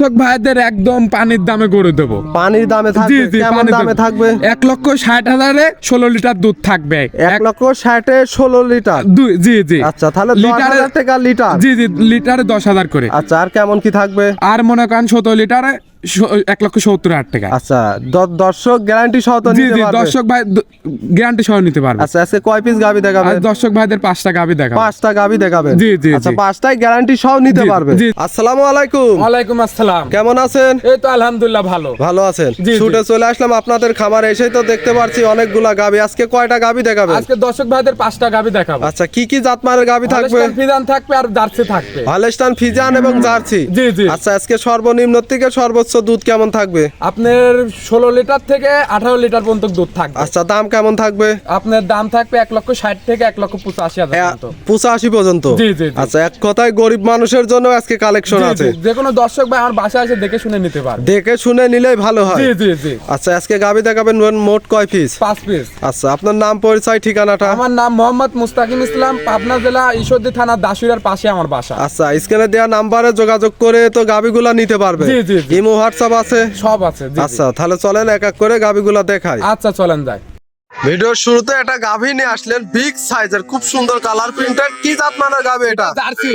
দর্শক ভাইদের একদম পানির দামে করে দেবো। পানির দামে থাকবে? কেমন দামে থাকবে? 1,60,000-এ 16 লিটার দুধ থাকবে। 1,60,000-এ 16 লিটার? জি জি। আচ্ছা, তাহলে 10,000 টাকা লিটার? জি জি, লিটারে 10,000 করে। আচ্ছা, আর কেমন কি থাকবে? আর মনে করেন 17 লিটারে 1,70,000 টাকা। আচ্ছা, দর্শক গ্যারান্টি সহ তো জি নিতে জি, পারবে? দর্শক ভাই গ্যারান্টি সহ নিতে পারবে। আচ্ছা, আজকে কয় পিস গাবি দেখাবেন? আর দর্শক ভাইদের 5টা গাভী দেখাবো। 5টা গাবি দেখাবেন? জি জি। আচ্ছা, 5টাই গ্যারান্টি সহ নিতে জি, পারবে? জি। আসসালামু আলাইকুম। ওয়ালাইকুম আসসালাম। কেমন আছেন? এই তো আলহামদুলিল্লাহ ভালো। ভালো আছেন? জি, জি। ছুটে চলে আসলাম আপনাদের খামারে, এসেই তো দেখতে পাচ্ছি অনেকগুলা গাবি। আজকে কয়টা গাবি দেখাবেন? আজকে দর্শক ভাইদের 5টা গাভী দেখাবো। আচ্ছা, কি কি জাতমানের গাবি থাকবে? হলস্টাইন ফ্রিজিয়ান থাকবে আর জার্সি থাকবে। হলস্টাইন ফ্রিজিয়ান এবং জার্সি? জি জি। আচ্ছা, আজকে সর্বনিম্ন থেকে সর্বোচ্চ দুধ কেমন থাকবে? আপনার 16 লিটার থেকে 18 লিটার পর্যন্ত দুধ থাকবে। আচ্ছা, দাম কেমন থাকবে? আপনার দাম থাকবে 1,60,000 থেকে 1,85,000 পর্যন্ত। 85 পর্যন্ত? জি, জি, জি। আচ্ছা, এক কথায় গরিব মানুষের জন্য আজকে কালেকশন জি, আছে। জি, যে কোনো দর্শক ভাই আমার বাসায় এসে দেখে শুনে নিতে পারবে। দেখে শুনে নিলেই ভালো হয়। জি জি জি। আচ্ছা, আজকে গাবি দেখাবেন মোট কয় পিস? 5 পিস। আচ্ছা, আপনার নাম, পরিচয়, ঠিকানাটা? আমার নাম মোহাম্মদ মুস্তাকিম ইসলাম, পাবনা জেলা ঈশ্বরদী থানা দাসুরিয়ার পাশে আমার বাসা। আচ্ছা, স্ক্রিনে দেওয়া নাম্বারে যোগাযোগ করে তো গাবিগুলা নিতে পারবে? জি, জি, জি। ইমো, হোয়াটসঅ্যাপ আছে? সব আছে। জি, জি। আচ্ছা, তাহলে চলেন এক এক করে গাবিগুলা দেখাই। আচ্ছা চলেন যাই। ভিডিওর শুরুতে একটা গাভী নিয়ে আসলেন, বিগ সাইজের, খুব সুন্দর কালার প্রিন্টেড। কি জাত মানের গাভী এটা? জার্সি।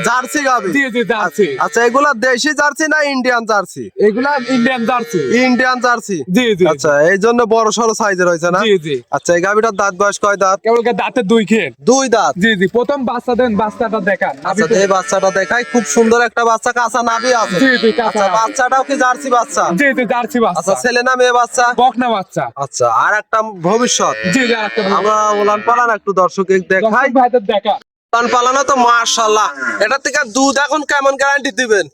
জার্সি গাভী? জি জি, জার্সি। আচ্ছা, এগুলা দেশি জার্সি না ইন্ডিয়ান জার্সি? এগুলা ইন্ডিয়ান জার্সি। Indian Jersey? জি জি। আচ্ছা, এই জন্য বড় সড়ো সাইজের হয়েছে না? জি জি। আচ্ছা, এই গাভীটার দাঁত বয়স কয় দাঁত? কেবল দাঁতে 2 খেন। 2 দাঁত? জি জি, প্রথম বাচ্চা দেন, বাচ্চাটা দেখান। আচ্ছা, এই বাচ্চাটা দেখাই, খুব সুন্দর একটা বাচ্চা, কাঁচা নাভি আছে। জি জি, কাঁচা আচ্ছা, নাভি। বাচ্চাটাও কি জার্সি বাচ্চা? জি জি, জার্সি আচ্ছা, বাচ্চা। ছেলে না মেয়ে বাচ্চা? বকনা বাচ্চা। আচ্ছা, আর একটা ভবিষ্যৎ। জি জি, আরেকটা বলুন। আমরা ওলান পালান একটু দর্শক দেখাই। দর্শক ভাইদের দেখা। ওলান পালানো তো মাশাআল্লাহ। এটা থেকে দুধ এখন কেমন গ্যারান্টি দিবেন?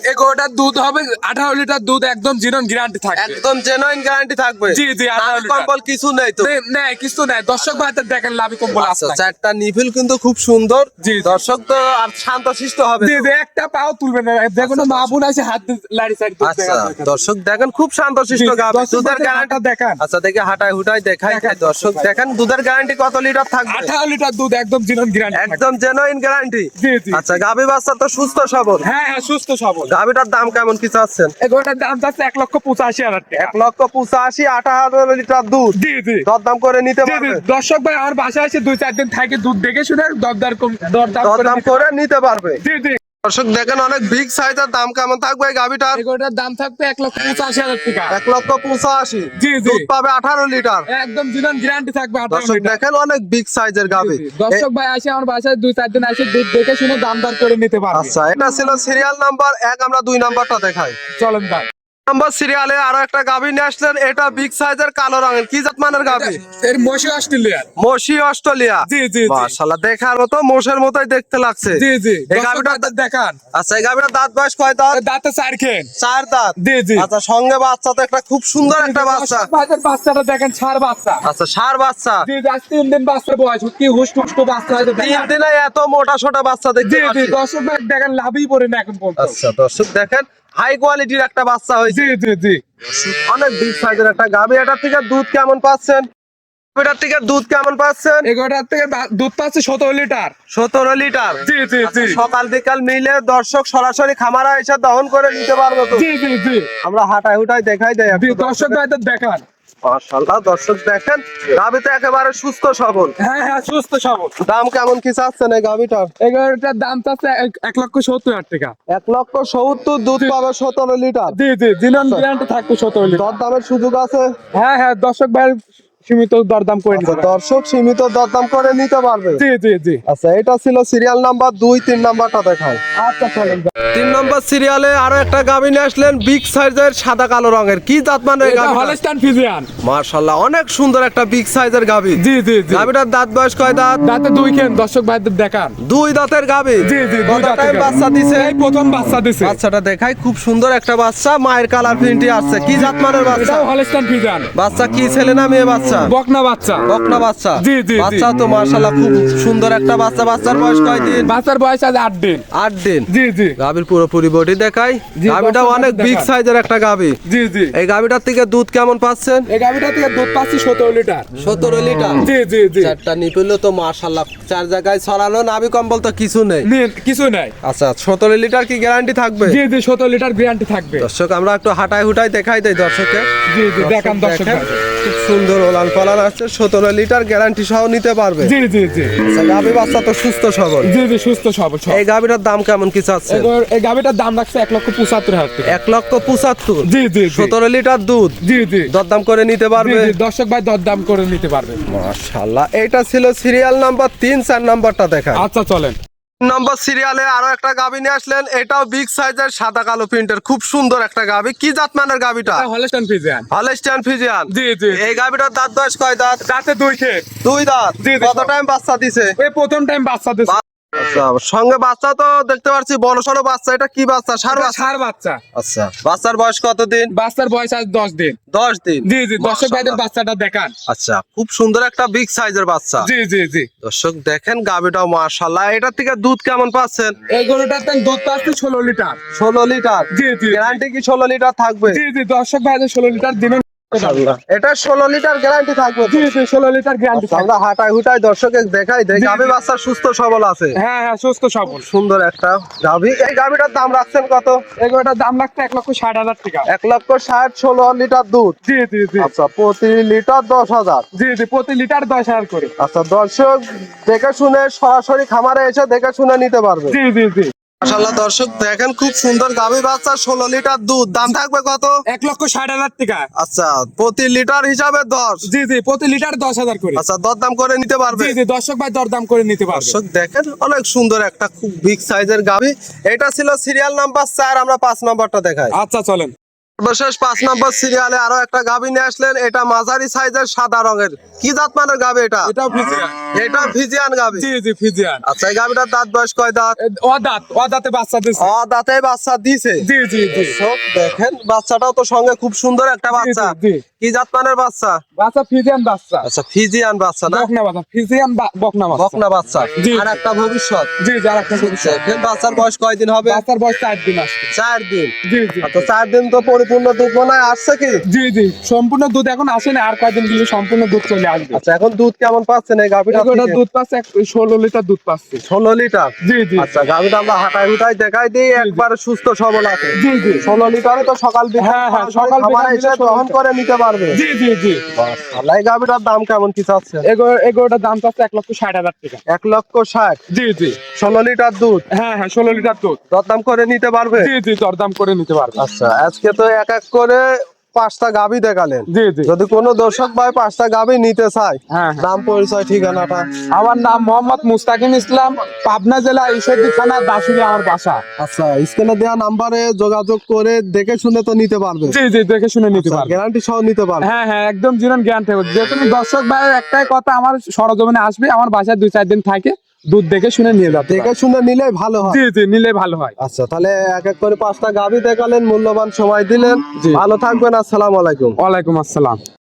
এই গরুটার দুধ হবে 18 লিটার দুধ, একদম জিনন গ্যারান্টি থাকবে। একদম জেনুইন গ্যারান্টি থাকবে? জি জি, 18 নাভি লিটার। কম্বল কিছু নেই তো? নেই, কিছু নাই। দর্শক ভাইদের দেখেন লাভি কম্বল আচ্ছা, আছে। চারটা নিফিল কিন্তু খুব সুন্দর। জি, জি। দর্শক তো আর শান্তশিষ্ট হবে জি তো? জি, একটা পাও তুলবে না। যে কোনো মা বোন আছে হাত লাড়ি সাইড দুধ আচ্ছা, দেখান। দর্শক দেখেন খুব শান্তশিষ্ট জি, জি, গাভী। দর্শক দুধের ভাইদের গ্যারান্টি হাঁটা দেখান। আচ্ছা, দেখে হাঁটায় হুটায় দেখাই। দেখান, দর্শক দর্শক দেখেন দুধের গ্যারান্টি কত লিটার থাকবে? 18 লিটার দুধ, একদম জিনন গ্যারান্টি। একদম জেনুইন গ্যারান্টি? জি জি। আচ্ছা, গাভী বাচ্চা তো সুস্থ সবল? হ্যাঁ হ্যাঁ, সুস্থ সবল। গাভীটার দাম কেমন কি চাচ্ছেন? এই গরুটার দাম যাচ্ছে 1,85,000 টাকা। 1,85,000, 18 লিটার দুধ। জি জি। দরদাম করে নিতে জি জি, পারবে? দর্শক ভাই আমার বাসায় এসে 2-4 দিন থাকে, দুধ দেখে শুনে দরদাম দরদাম করে নিতে পারবে? জি জি। দর্শক দেখেন অনেক বিগ সাইজের। দাম কেমন থাকবে এই গাভীটার? এই গরুটার দাম থাকবে 1,85,000 টাকা। 1,85,000। জি, জি। দুধ পাবে 18 লিটার। একদম জিনন গ্যারান্টি থাকবে 18 দর্শক লিটার। দেখেন অনেক বিগ সাইজের গাভী। দর্শক ভাই আসে আমার বাসায় 2-4 দিন আসে দুধ দেখে শুনে দাম দর করে নিতে পারবে। আচ্ছা, এটা ছিল সিরিয়াল নাম্বার 1। আমরা 2 নাম্বারটা দেখাই। চলেন ভাই। নাম্বার সিরিয়ালে আরো একটা গাভী নিয়ে আসলেন। এটা বিগ সাইজের, কালো রঙের। কি জাত মানের গাভী? এর মশি অস্ট্রেলিয়ান। মশি অস্ট্রেলিয়া? জি জি জি। মাশাআল্লাহ, দেখার মতো মোষের মতোই দেখতে লাগছে। জি জি, এই দর্শক গাভীটার ভাইদের দেখান। আচ্ছা, এই গাভীটার দাঁত বয়স কয় দাঁত? দাঁতে 4 খেন। 4 দাঁত? জি জি। আচ্ছা, সঙ্গে বাচ্চা তো একটা খুব সুন্দর একটা বাচ্চা। দর্শক ভাইদের বাচ্চাটা দেখেন, ষাঁড় বাচ্চা। আচ্ছা, ষাঁড় বাচ্চা? জি জি, আজ 3 দিন বাচ্চার বয়স। কি হুষ্ট বাচ্চা হয়েছে 3 দেখেন। দিনে এত মোটা সোটা বাচ্চা দেখতে জি জি, পাচ্ছি। দর্শক ভাই দেখেন লাভই পড়ে না এখন পর্যন্ত। আচ্ছা, দর্শক দেখেন হাই কোয়ালিটির একটা বাচ্চা হয়েছে। জি জি জি। অনেক বিগ সাইজের একটা গাভী। এটার থেকে দুধ কেমন পাচ্ছেন? এটার থেকে দুধ কেমন পাচ্ছেন? এগারোটার থেকে দুধ পাচ্ছে 17 লিটার। 17 লিটার? জি জি জি। সকাল বিকাল মিলে দর্শক সরাসরি খামারা এসে দহন করে নিতে পারবো তো? জি জি জি। আমরা হাঁটায় হুটায় দেখাই দেয় জি, দর্শক ভাইদের দেখান। মাশাআল্লাহ, দর্শক দেখেন গাভী তো একেবারে সুস্থ সবল। হ্যাঁ হ্যাঁ, সুস্থ সবল। দাম কেমন কি চাচ্ছেন এই গাভীটার? এগারোটার দাম চাচ্ছে 1,70,000 টাকা। 1,70,000। দুধ পাবে 17 লিটার? জি জি, জিনন গ্যারান্টি থাকবে 17 লিটার। দরদামের সুযোগ আছে? হ্যাঁ হ্যাঁ, দর্শক ভাই সীমিত দরদাম করে নিতে পারবে। দর্শক সীমিত দরদাম করে নিতে পারবে? জি জি জি। আচ্ছা, এটা ছিল সিরিয়াল নাম্বার 2। 3 নাম্বারটা দেখাই। আচ্ছা চলেন। 3 নম্বর সিরিয়ালে আরো একটা গাভী নিয়ে আসলেন, বিগ সাইজের, সাদা কালো রঙের। কি জাত মানের এটা গাভী? Holstein Friesian. মাশাআল্লাহ, অনেক সুন্দর একটা বিগ সাইজের গাভী। জি জি জি। গাভীটার দাঁত বয়স কয় দাঁত? দাঁতে 2 খেন। দর্শক ভাইদের দেখান। 2 দাঁতের গাভী? জি জি, 2 কত দাঁতের টাইম গাভী। বাচ্চা দিছে? এই প্রথম বাচ্চা দিছে। বাচ্চাটা দেখাই, খুব সুন্দর একটা বাচ্চা। মায়ের কালার প্রিন্টই আসছে। কি জাত মানের বাচ্চা? এটাও হলস্টাইন ফ্রিজিয়ান। বাচ্চা কি ছেলে না মেয়ে বাচ্চা? বাচ্চা? বকনা বাচ্চা। বকনা বাচ্চা। জি, জি, জি। বাচ্চা তো মাশাআল্লাহ খুব সুন্দর একটা বাচ্চা। বাচ্চার বয়স কয়দিন? বাচ্চার বয়স আজ 8 দিন। 8 দিন। জি জি গাভীর পুরোপুরি বডি দেখাই। জি, গাভীটা দর্শক অনেক বিগ দেখান। সাইজের একটা গাভী। জি জি এই গাভীটার থেকে দুধ কেমন পাচ্ছেন? এই গাভিটা থেকে দুধ পাচ্ছি 17 লিটার। 17 লিটার। জি জি জি চারটা নিপিলে তো মাশাআল্লাহ চার জায়গায় ছড়ানো, নাভি কম্বল তো কিছু নেই। কিছু নাই। আচ্ছা 17 লিটার কি গ্যারান্টি থাকবে? জি জি 17 লিটার গ্যারান্টি থাকবে। দর্শক আমরা একটু হাঁটাই হুটাই দেখাই দেই দর্শককে। জি জি দেখান দর্শক দেখেন, ভাই। খুব সুন্দর ওলান পালান আছে। 17 লিটার গ্যারান্টি সহ নিতে পারবে। জি জি জি আচ্ছা গাভী বাচ্চা তো সুস্থ সবল। জি জি সুস্থ সবল সব। এই গাভীটার দাম কেমন কি চাচ্ছেন? এই গাভিটার দাম রাখছে 1,75,000 টাকা। 1,75,000। জি জি জি 17 লিটার দুধ জি জি দরদাম করে নিতে জি পারবে। জি দর্শক ভাই দরদাম করে নিতে পারবে। মাশাআল্লাহ, এটা ছিল সিরিয়াল নাম্বার 3। 4 নাম্বারটা দেখা। আচ্ছা চলেন। নম্বর সিরিয়ালে আরো একটা গাভী নিয়ে আসলেন। এটাও বিগ সাইজের সাদা কালো প্রিন্টের খুব সুন্দর একটা গাভী। কি জাত মানের গাভীটা? Holstein Friesian. Holstein Friesian. জি জি এই গাভীটার দাঁত বয়স কয় দাঁত? দাঁতে 2 খেত। 2 দাঁত। জি, জি। কত টাইম বাচ্চা দিছে? এই প্রথম টাইম বাচ্চা দিছে। আচ্ছা সঙ্গে বাচ্চা তো দেখতে পাচ্ছি বড় সড়ো বাচ্চা। এটা কি বাচ্চা? ষাঁড় বাচ্চা? সার বাচ্চা। আচ্ছা বাচ্চার বয়স কতদিন? বাচ্চার বয়স আজ 10 দিন। 10 দিন। জি জি দর্শক ভাইদের মাশাআল্লাহ। বাচ্চাটা দেখান। আচ্ছা খুব সুন্দর একটা বিগ সাইজের বাচ্চা। জি জি জি দর্শক দেখেন গাভীটাও মাশাআল্লাহ। এটার থেকে দুধ কেমন পাচ্ছেন? এই গরুটার তো দুধ পাচ্ছি 16 লিটার। 16 লিটার। জি জি গ্যারান্টি কি 16 লিটার থাকবে? জি জি দর্শক ভাইদের 16 লিটার দিন। এটা 16 লিটার গ্যারান্টি থাকবে তো? জি জি 16 লিটার গ্যারান্টি। আচ্ছা, আমরা হাঁটাই হুটাই দর্শককে দেখাই দেই। জি, গাভী জি। বাচ্চা সুস্থ সবল আছে। হ্যাঁ হ্যাঁ সুস্থ সবল। সুন্দর একটা গাভী। এই গাভীটার দাম রাখছেন কত? এই গরুটার দাম লাগছে 1,60,000 টাকা। 1,60,000। 16 লিটার দুধ। জি জি জি আচ্ছা প্রতি লিটার 10,000। জি জি প্রতি লিটার 10,000 করে। আচ্ছা দর্শক দেখে শুনে সরাসরি খামারে এসে দেখে শুনে নিতে পারবে। জি জি জি মাশাআল্লাহ দর্শক দেখেন খুব সুন্দর গাভী বাচ্চা 16 লিটার দুধ। দাম থাকবে কত? 1,60,000 টাকা। আচ্ছা প্রতি লিটার হিসাবে 10। জি জি প্রতি লিটার 10,000 করে। আচ্ছা দরদাম করে নিতে পারবে। জি জি দর্শক ভাই দরদাম করে নিতে পারবে। দর্শক দেখেন অনেক সুন্দর একটা খুব বিগ সাইজের গাভী। এটা ছিল সিরিয়াল নাম্বার 4। আমরা 5 নাম্বারটা দেখাই। আচ্ছা চলেন। সর্বশেষ 5 নম্বর সিরিয়ালে আরো একটা গাভী নিয়ে আসলেন। এটা মাঝারি সাইজের সাদা রঙের। কি জাত মানের গাভী এটা? এটাও ফিজিয়ান। এটা ফিজিয়ান গাভী। জি জি ফিজিয়ান। আচ্ছা এই গাভীটার দাঁত বয়স কয় দাঁত? অদাতে বাচ্চা দিছে। দাঁতে বাচ্চা দিছে। জি জি জি দর্শক দেখেন বাচ্চাটাও তো সঙ্গে খুব সুন্দর একটা বাচ্চা। জি, জি। কি জাত মানের বাচ্চা? বাচ্চা ফিজিয়ান বাচ্চা। আচ্ছা ফিজিয়ান বাচ্চা না? বকনা বাচ্চা ফিজিয়ান বকনা বাচ্চা। বকনা বাচ্চা। জি। আর একটা ভবিষ্যৎ। জি যার একটা ভবিষ্যৎ। দেখেন বাচ্চার বয়স কয়দিন হবে? বাচ্চার বয়স 4 দিন আসছে। 4 দিন। জি জি আচ্ছা 4 দিন তো পরিপূর্ণ দুধ মনে হয় আসছে কি? জি জি সম্পূর্ণ দুধ এখন আসে না, আর কয়েকদিন গেলে সম্পূর্ণ দুধ চলে আসবে। আচ্ছা এখন দুধ কেমন পাচ্ছেন এই গাভীটা? এগুলোর দুধ পাচ্ছে 16 লিটার দুধ পাচ্ছে। 16 লিটার। জি জি আচ্ছা গাভীটা আমরা হাঁটাই হুটাই দেখাই দিই। একবারে সুস্থ সবল আছে। জি জি 16 লিটারে তো সকাল বিকাল হ্যাঁ, হ্যাঁ, সকাল সকাল বিকাল খামারে এসে মিলে 16 গ্রহণ করে নিতে পারবে। জি জি জি মাশাআল্লাহ এই গাভীটার দাম কেমন কি চাচ্ছেন? এগুলোটার দাম চাচ্ছে 1,60,000 টাকা। 1,60,000। জি জি 16 লিটার দুধ হ্যাঁ হ্যাঁ 16 লিটার দুধ। দরদাম করে নিতে পারবে। জি জি দরদাম করে নিতে পারবে। আচ্ছা আজকে তো এক এক করে 5টা গাভী দেখালেন। জি জি যদি কোনো দর্শক ভাই 5টা গাভী নিতে চায়, হ্যাঁ, হ্যাঁ। নাম পরিচয় ঠিকানাটা। আমার নাম মোহাম্মদ মুস্তাকিম ইসলাম, পাবনা জেলা ঈশ্বরদী থানা দাসুরি আমার বাসা। আচ্ছা স্ক্রিনে দেওয়া নাম্বারে যোগাযোগ করে দেখে শুনে তো নিতে পারবে। জি জি দেখে শুনে নিতে পারবে। গ্যারান্টি সহ নিতে পারবে। হ্যাঁ হ্যাঁ একদম জিরন জ্ঞান থাকবে। যে তুমি দর্শক ভাইয়ের একটাই কথা, আমার সরজমিনে আসবে, আমার বাসায় 2-4 দিন থাকে, দুধ দেখে শুনে নিয়ে যাবে। দেখে শুনে নিলেই ভালো হয়। জি জি নিলে ভালো হয়। আচ্ছা তাহলে এক এক করে 5টা গাভী দেখালেন, মূল্যবান সময় দিলেন। জি। ভালো থাকবেন। আসসালামু আলাইকুম। ওয়ালাইকুম আসসালাম।